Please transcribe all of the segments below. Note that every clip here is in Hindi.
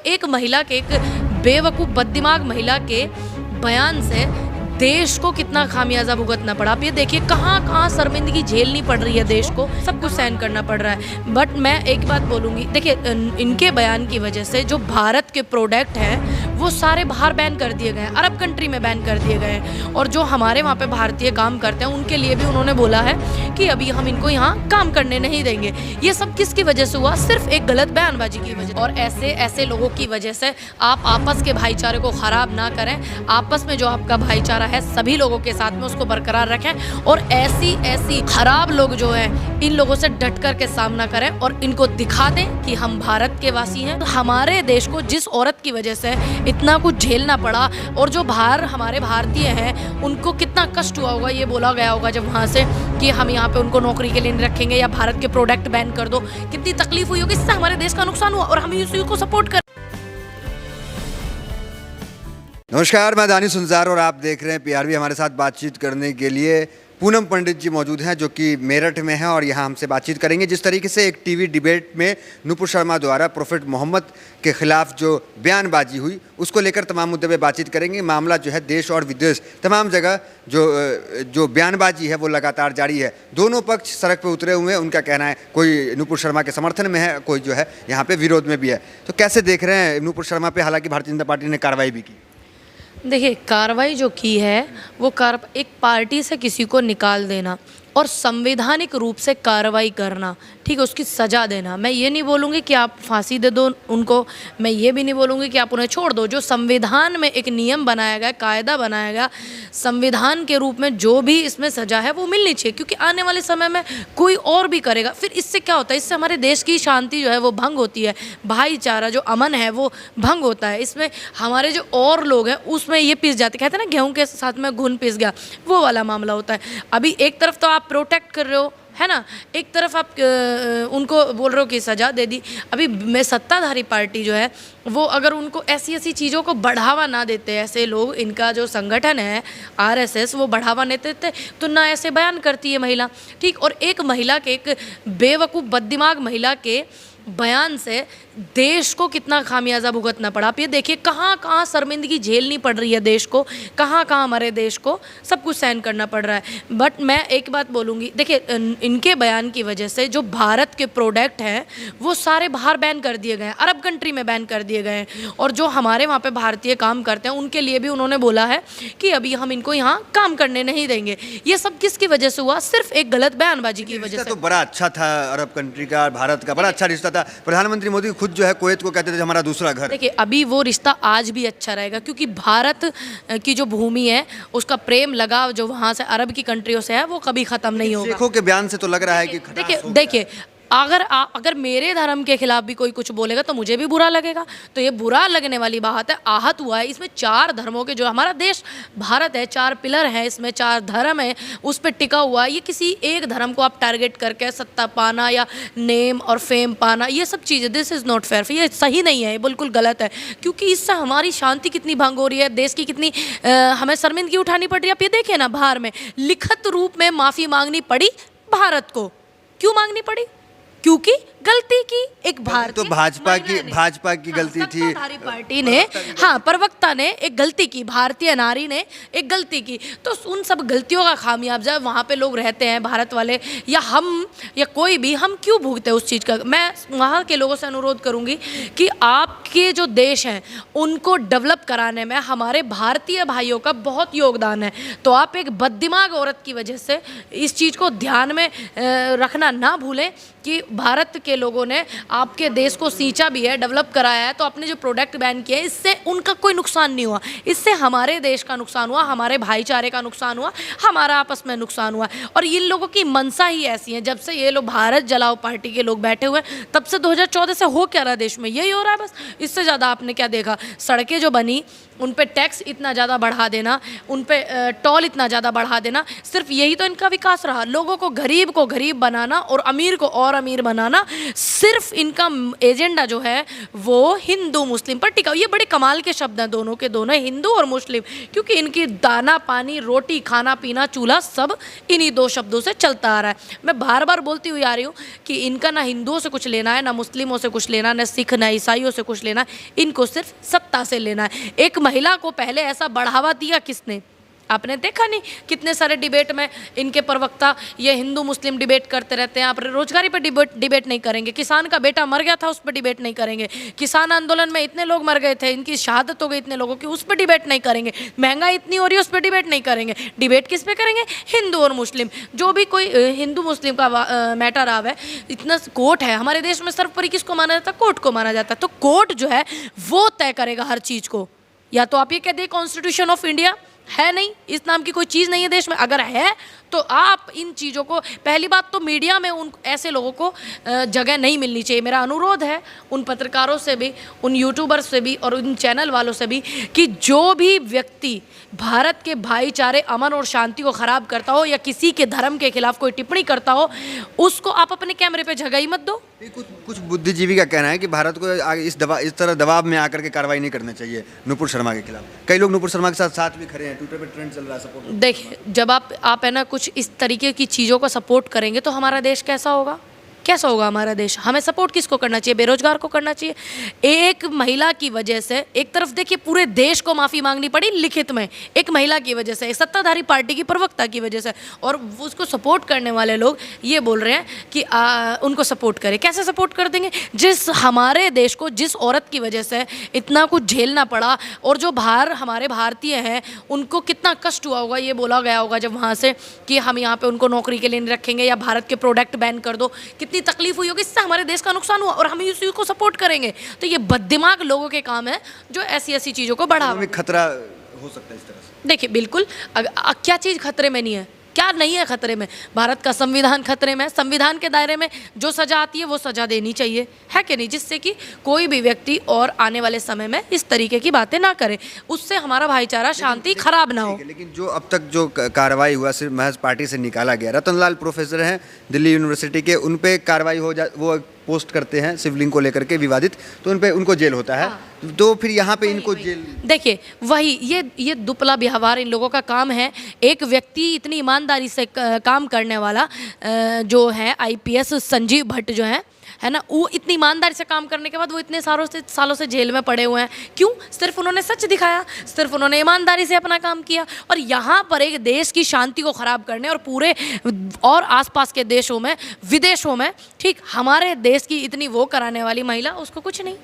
एक महिला के, एक बेवकूफ़ बददिमाग महिला के बयान से देश को कितना खामियाजा भुगतना पड़ा। आप ये देखिए कहाँ कहाँ शर्मिंदगी झेलनी पड़ रही है, देश को सब कुछ सहन करना पड़ रहा है। बट मैं एक बात बोलूँगी, देखिए इनके बयान की वजह से जो भारत के प्रोडक्ट हैं वो सारे बाहर बैन कर दिए गए हैं, अरब कंट्री में बैन कर दिए गए हैं। और जो हमारे वहाँ पे भारतीय काम करते हैं उनके लिए भी उन्होंने बोला है कि अभी हम इनको यहाँ काम करने नहीं देंगे। ये सब किसकी वजह से हुआ? सिर्फ एक गलत बयानबाजी की वजह। और ऐसे लोगों की वजह से आप आपस के भाईचारे को ख़राब ना करें। आपस में जो आपका भाईचारा है सभी लोगों के साथ में उसको बरकरार रखें और ऐसी खराब लोग जो हैं इन लोगों से डट कर के सामना करें और इनको दिखा दें कि हम भारत के वासी हैं। हमारे देश को जिस औरत की वजह से इतना कुछ झेलना पड़ा और जो बाहर हमारे भारतीय हैं उनको कितना कष्ट हुआ होगा, ये बोला गया होगा जब वहाँ से कि हम यहाँ पे उनको नौकरी के लिए नहीं रखेंगे या भारत के प्रोडक्ट बैन कर दो, कितनी तकलीफ हुई होगी। इससे हमारे देश का नुकसान हुआ और हम इसी को सपोर्ट कर। नमस्कार, मैं दानिश सुनजार और आप देख रहे हैं पीआरबी। हमारे साथ बातचीत करने के लिए पूनम पंडित जी मौजूद हैं जो कि मेरठ में हैं और यहाँ हमसे बातचीत करेंगे। जिस तरीके से एक टीवी डिबेट में नुपुर शर्मा द्वारा प्रोफेट मोहम्मद के खिलाफ जो बयानबाजी हुई उसको लेकर तमाम मुद्दे पे बातचीत करेंगे। मामला जो है देश और विदेश तमाम जगह जो बयानबाजी है वो लगातार जारी है। दोनों पक्ष सड़क पर उतरे हुए हैं। उनका कहना है कोई नुपुर शर्मा के समर्थन में है, कोई जो है यहाँ पे विरोध में भी है। तो कैसे देख रहे हैं नुपुर शर्मा पे? हालांकि भारतीय जनता पार्टी ने कार्रवाई भी की। देखिए कार्रवाई जो की है वो एक पार्टी से किसी को निकाल देना और संवैधानिक रूप से कार्रवाई करना, ठीक है, उसकी सज़ा देना। मैं ये नहीं बोलूँगी कि आप फांसी दे दो उनको, मैं ये भी नहीं बोलूँगी कि आप उन्हें छोड़ दो। जो संविधान में एक नियम बनाया गया, कायदा बनाया गया, संविधान के रूप में जो भी इसमें सज़ा है वो मिलनी चाहिए, क्योंकि आने वाले समय में कोई और भी करेगा। फिर इससे क्या होता है? इससे हमारे देश की शांति जो है वो भंग होती है, भाईचारा जो अमन है वो भंग होता है। इसमें हमारे जो और लोग हैं उसमें ये पिस जाते, कहते हैं ना गेहूँ के साथ में घुन पिस गया, वो वाला मामला होता है। अभी एक तरफ तो आप प्रोटेक्ट कर रहे हो, है ना, एक तरफ आप उनको बोल रहे हो कि सज़ा दे दी। अभी मैं सत्ताधारी पार्टी जो है वो अगर उनको ऐसी चीज़ों को बढ़ावा ना देते, ऐसे लोग, इनका जो संगठन है आरएसएस, वो बढ़ावा नहीं देते तो ना ऐसे बयान करती है महिला, ठीक। और एक महिला के, एक बेवकूफ़ बददिमाग महिला के बयान से देश को कितना खामियाजा भुगतना पड़ा। आप ये देखिए कहाँ कहाँ शर्मिंदगी झेलनी पड़ रही है, देश को कहाँ कहाँ हमारे देश को सब कुछ सहन करना पड़ रहा है। बट मैं एक बात बोलूँगी, देखिए इनके बयान की वजह से जो भारत के प्रोडक्ट हैं वो सारे बाहर बैन कर दिए गए हैं, अरब कंट्री में बैन कर दिए गए हैं। और जो हमारे वहाँ पर भारतीय काम करते हैं उनके लिए भी उन्होंने बोला है कि अभी हम इनको यहाँ काम करने नहीं देंगे। ये सब किसकी वजह से हुआ? सिर्फ एक गलत बयानबाजी की वजह से। तो बड़ा अच्छा था अरब कंट्री का, भारत का बड़ा अच्छा रिश्ता था। प्रधानमंत्री मोदी खुद जो है कुवैत को कहते थे हमारा दूसरा घर। देखिए अभी वो रिश्ता आज भी अच्छा रहेगा, क्योंकि भारत की जो भूमि है उसका प्रेम लगाव जो वहाँ से अरब की कंट्रियों से है वो कभी खत्म नहीं होगा। शेखों के बयान से तो लग रहा है कि देखिए अगर मेरे धर्म के खिलाफ भी कोई कुछ बोलेगा तो मुझे भी बुरा लगेगा। तो ये बुरा लगने वाली बात है। आहत हुआ है इसमें 4 धर्मों के, जो हमारा देश भारत है 4 पिलर हैं, इसमें 4 धर्म है, उस पर टिका हुआ है। ये किसी एक धर्म को आप टारगेट करके सत्ता पाना या नेम और फेम पाना, ये सब चीज़ें, दिस इज़ नॉट फेयर। ये सही नहीं है, ये बिल्कुल गलत है, क्योंकि इससे हमारी शांति कितनी भंग हो रही है, देश की कितनी हमें शर्मिंदगी उठानी पड़ रही है। आप ये देखिए ना, बाहर में लिखित रूप में माफ़ी मांगनी पड़ी भारत को। क्यों मांगनी पड़ी? क्योंकि गलती की एक भारतीय, तो भाजपा की गलती थी, सत्ताधारी पार्टी ने, हाँ, प्रवक्ता ने एक गलती की, भारतीय नारी ने एक गलती की। तो उन सब गलतियों का खामियाजा वहाँ पे लोग रहते हैं, भारत वाले या हम या कोई भी, हम क्यों भुगते उस चीज़ का? मैं वहाँ के लोगों से अनुरोध करूँगी कि आपके जो देश हैं उनको डेवलप कराने में हमारे भारतीय भाइयों का बहुत योगदान है। तो आप एक बददिमाग औरत की वजह से इस चीज़ को ध्यान में रखना ना भूलें कि भारत के लोगों ने आपके देश को सींचा भी है, डेवलप कराया है। तो अपने जो प्रोडक्ट बैन किए इससे उनका कोई नुकसान नहीं हुआ, इससे हमारे देश का नुकसान हुआ, हमारे भाईचारे का नुकसान हुआ, हमारा आपस में नुकसान हुआ। और इन लोगों की मंशा ही ऐसी है, जब से ये लोग भारत जलाओ पार्टी के लोग बैठे हुए तब से 2014 से हो क्या रहा है देश में? यही हो रहा है बस। इससे ज़्यादा आपने क्या देखा? सड़कें जो बनी उन पे टैक्स इतना ज़्यादा बढ़ा देना, उन पे टोल इतना ज़्यादा बढ़ा देना, सिर्फ यही तो इनका विकास रहा। लोगों को गरीब बनाना और अमीर को और अमीर बनाना, सिर्फ इनका एजेंडा जो है वो हिंदू मुस्लिम पर टिका। ये बड़े कमाल के शब्द हैं दोनों के दोनों, हिंदू और मुस्लिम, क्योंकि इनकी दाना पानी रोटी खाना पीना चूल्हा सब इन्हीं दो शब्दों से चलता आ रहा है। मैं बार बार बोलती हुई आ रही हूँ कि इनका ना हिंदुओं से कुछ लेना है, ना मुस्लिमों से कुछ लेना, ना सिख ना ईसाइयों से कुछ लेना, इनको सिर्फ सत्ता से लेना है। एक महिला को पहले ऐसा बढ़ावा दिया किसने? आपने देखा नहीं, कितने सारे डिबेट में इनके प्रवक्ता ये हिंदू मुस्लिम डिबेट करते रहते हैं। आप रोजगारी पर डिबेट नहीं करेंगे, किसान का बेटा मर गया था उस पर डिबेट नहीं करेंगे, किसान आंदोलन में इतने लोग मर गए थे, इनकी शहादत हो गई इतने लोगों की, उस पर डिबेट नहीं करेंगे, महंगाई इतनी हो रही है उस पर डिबेट नहीं करेंगे। डिबेट किस पे करेंगे? हिंदू और मुस्लिम। जो भी कोई हिंदू मुस्लिम का मैटर आवे, इतना कोर्ट है हमारे देश में, सर्वोपरि किसको माना जाता है? कोर्ट को माना जाता है। तो कोर्ट जो है वो तय करेगा हर चीज़ को। या तो आप ये कह दें कॉन्स्टिट्यूशन ऑफ इंडिया है नहीं, इस नाम की कोई चीज़ नहीं है देश में। अगर है तो आप इन चीज़ों को, पहली बात तो मीडिया में उन ऐसे लोगों को जगह नहीं मिलनी चाहिए। मेरा अनुरोध है उन पत्रकारों से भी, उन यूट्यूबर्स से भी और उन चैनल वालों से भी कि जो भी व्यक्ति भारत के भाईचारे अमन और शांति को ख़राब करता हो या किसी के धर्म के खिलाफ कोई टिप्पणी करता हो, उसको आप अपने कैमरे पे जगह ही मत दो। कुछ बुद्धिजीवी का कहना है कि भारत को इस तरह दबाव में आकर के कार्रवाई नहीं करनी चाहिए नुपुर शर्मा के खिलाफ। कई लोग नुपुर शर्मा के साथ भी खड़े हैं, ट्विटर पे ट्रेंड चल रहा है सपोर्ट। देखिए, जब आप है ना कुछ इस तरीके की चीज़ों को सपोर्ट करेंगे तो हमारा देश कैसा होगा? कैसा होगा हमारा देश? हमें सपोर्ट किसको करना चाहिए? बेरोजगार को करना चाहिए। एक महिला की वजह से, एक तरफ देखिए पूरे देश को माफ़ी मांगनी पड़ी लिखित में, एक महिला की वजह से, एक सत्ताधारी पार्टी की प्रवक्ता की वजह से, और उसको सपोर्ट करने वाले लोग ये बोल रहे हैं कि उनको सपोर्ट करें। कैसे सपोर्ट कर देंगे? जिस हमारे देश को जिस औरत की वजह से इतना कुछ झेलना पड़ा, और जो बाहर हमारे भारतीय हैं उनको कितना कष्ट हुआ होगा, ये बोला गया होगा जब वहाँ से कि हम यहाँ पे उनको नौकरी के लिए नहीं रखेंगे या भारत के प्रोडक्ट बैन कर दो, कितनी तकलीफ हुई होगी, इससे हमारे देश का नुकसान हुआ और हम इसी को सपोर्ट करेंगे। तो ये बददिमाग लोगों के काम है जो ऐसी ऐसी चीज़ों को बढ़ावा। खतरा हो सकता है इस तरह से। देखिए बिल्कुल, क्या चीज़ खतरे में नहीं है? क्या नहीं है खतरे में? भारत का संविधान खतरे में है। संविधान के दायरे में जो सजा आती है वो सजा देनी चाहिए, है कि नहीं? जिससे कि कोई भी व्यक्ति और आने वाले समय में इस तरीके की बातें ना करे, उससे हमारा भाईचारा शांति खराब ना हो। लेकिन जो अब तक जो कार्रवाई हुआ सिर्फ महज पार्टी से निकाला गया। रतन लाल प्रोफेसर हैं दिल्ली यूनिवर्सिटी के, उन पे कार्रवाई वो पोस्ट करते हैं शिवलिंग को लेकर के विवादित, तो उनको जेल होता है। हाँ। तो फिर यहाँ पे इनको जेल, देखिए वही ये दुपला व्यवहार इन लोगों का काम है। एक व्यक्ति इतनी ईमानदारी से काम करने वाला जो है आईपीएस संजीव भट्ट जो है ना, वो इतनी ईमानदारी से काम करने के बाद वो इतने सालों से जेल में पड़े हुए हैं। क्यों? सिर्फ उन्होंने सच दिखाया, सिर्फ उन्होंने ईमानदारी से अपना काम किया। और यहाँ पर एक देश की शांति को ख़राब करने और पूरे और आसपास के देशों में, विदेशों में, ठीक, हमारे देश की इतनी वो कराने वाली महिला, उसको कुछ नहीं।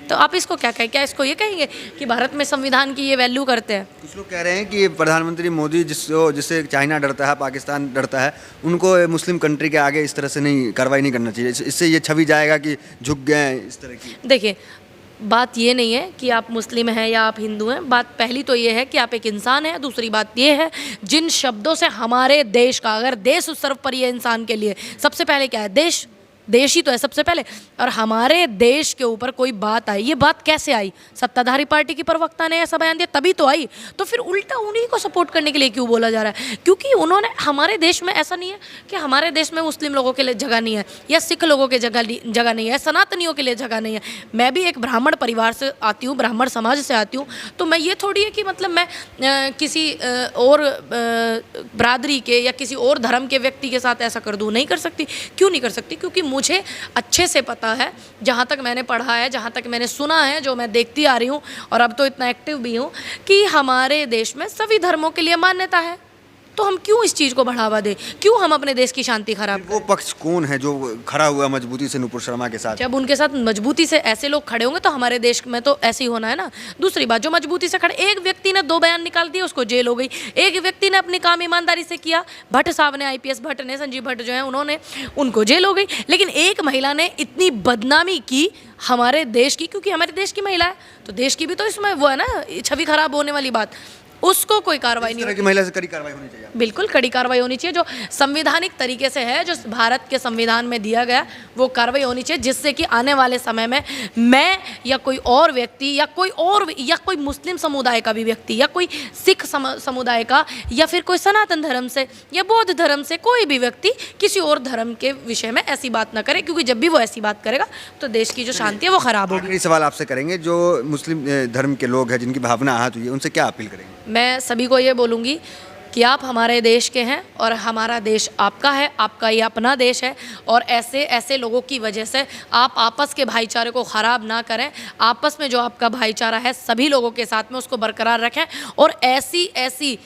तो आप इसको क्या कहें? क्या इसको ये कहेंगे कि भारत में संविधान की ये वैल्यू करते हैं? कुछ लोग कह रहे हैं कि प्रधानमंत्री मोदी जिससे चाइना डरता है, पाकिस्तान डरता है, उनको मुस्लिम कंट्री के आगे इस तरह से नहीं कार्रवाई नहीं करना चाहिए। इससे ये छवि जाएगा कि झुक गए हैं इस तरह की। देखिए, बात ये नहीं है कि आप मुस्लिम हैं या आप हिंदू हैं। बात पहली तो ये है कि आप एक इंसान हैं। दूसरी बात ये है, जिन शब्दों से हमारे देश का, अगर देश सर्वोपरि है इंसान के लिए, सबसे पहले क्या है? देश ही तो है सबसे पहले। और हमारे देश के ऊपर कोई बात आई, ये बात कैसे आई? सत्ताधारी पार्टी की प्रवक्ता ने ऐसा बयान दिया तभी तो आई। तो फिर उल्टा उन्हीं को सपोर्ट करने के लिए क्यों बोला जा रहा है? क्योंकि उन्होंने, हमारे देश में ऐसा नहीं है कि हमारे देश में मुस्लिम लोगों के लिए जगह नहीं है या सिख लोगों के जगह नहीं है, सनातनियों के लिए जगह नहीं है। मैं भी एक ब्राह्मण परिवार से आती हूँ, ब्राह्मण समाज से आती हूँ। तो मैं ये थोड़ी है कि मतलब मैं किसी और बरादरी के या किसी और धर्म के व्यक्ति के साथ ऐसा कर दूँ। नहीं कर सकती। क्यों नहीं कर सकती? क्योंकि मुझे अच्छे से पता है, जहाँ तक मैंने पढ़ा है, जहाँ तक मैंने सुना है, जो मैं देखती आ रही हूँ और अब तो इतना एक्टिव भी हूँ, कि हमारे देश में सभी धर्मों के लिए मान्यता है। तो हम क्यों इस चीज़ को बढ़ावा दें? क्यों हम अपने देश की शांति खराब करें? वो पक्ष कौन है जो खड़ा हुआ मजबूती से नुपुर शर्मा के साथ? जब उनके साथ मजबूती से ऐसे लोग खड़े होंगे तो हमारे देश में तो ऐसे ही होना है ना। दूसरी बात, जो मजबूती से खड़े, एक व्यक्ति ने 2 बयान निकाल दिए, उसको जेल हो गई। एक व्यक्ति ने अपने काम ईमानदारी से किया, भट्ट साहब ने, आईपीएस भट्ट ने, संजीव भट्ट जो है उन्होंने, उनको जेल हो गई। लेकिन एक महिला ने इतनी बदनामी की हमारे देश की, क्योंकि हमारे देश की महिला है तो देश की भी तो इसमें वो है ना, छवि खराब होने वाली बात। उसको कोई कार्रवाई इस नहीं तरह की होगी। महिला से कड़ी कार्रवाई होनी चाहिए। बिल्कुल कड़ी कार्रवाई होनी चाहिए, जो संवैधानिक तरीके से है, जो भारत के संविधान में दिया गया, वो कार्रवाई होनी चाहिए, जिससे कि आने वाले समय में मैं या कोई और व्यक्ति या कोई मुस्लिम समुदाय का भी व्यक्ति या कोई सिख समुदाय का या फिर कोई सनातन धर्म से या बौद्ध धर्म से कोई भी व्यक्ति किसी और धर्म के विषय में ऐसी बात ना करे, क्योंकि जब भी वो ऐसी बात करेगा तो देश की जो शांति है वो खराब होगी। आखिरी सवाल आपसे करेंगे, जो मुस्लिम धर्म के लोग हैं जिनकी भावना आहत हुई है, उनसे क्या अपील करेंगे? मैं सभी को ये बोलूँगी कि आप हमारे देश के हैं और हमारा देश आपका है, आपका ये अपना देश है, और ऐसे ऐसे लोगों की वजह से आप आपस के भाईचारे को ख़राब ना करें। आपस में जो आपका भाईचारा है सभी लोगों के साथ में उसको बरकरार रखें, और ऐसी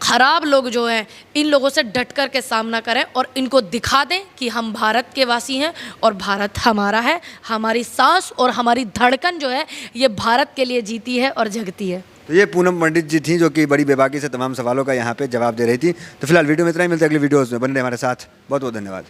ख़राब लोग जो हैं इन लोगों से डट कर के सामना करें और इनको दिखा दें कि हम भारत के वासी हैं और भारत हमारा है। हमारी सांस और हमारी धड़कन जो है ये भारत के लिए जीती है और जगती है। तो ये पूनम पंडित जी थी, जो कि बड़ी बेबाकी से तमाम सवालों का यहाँ पे जवाब दे रही थी। तो फिलहाल वीडियो में इतना ही, मिलते हैं अगली वीडियोज़ में। बने रहे हमारे साथ। बहुत बहुत धन्यवाद।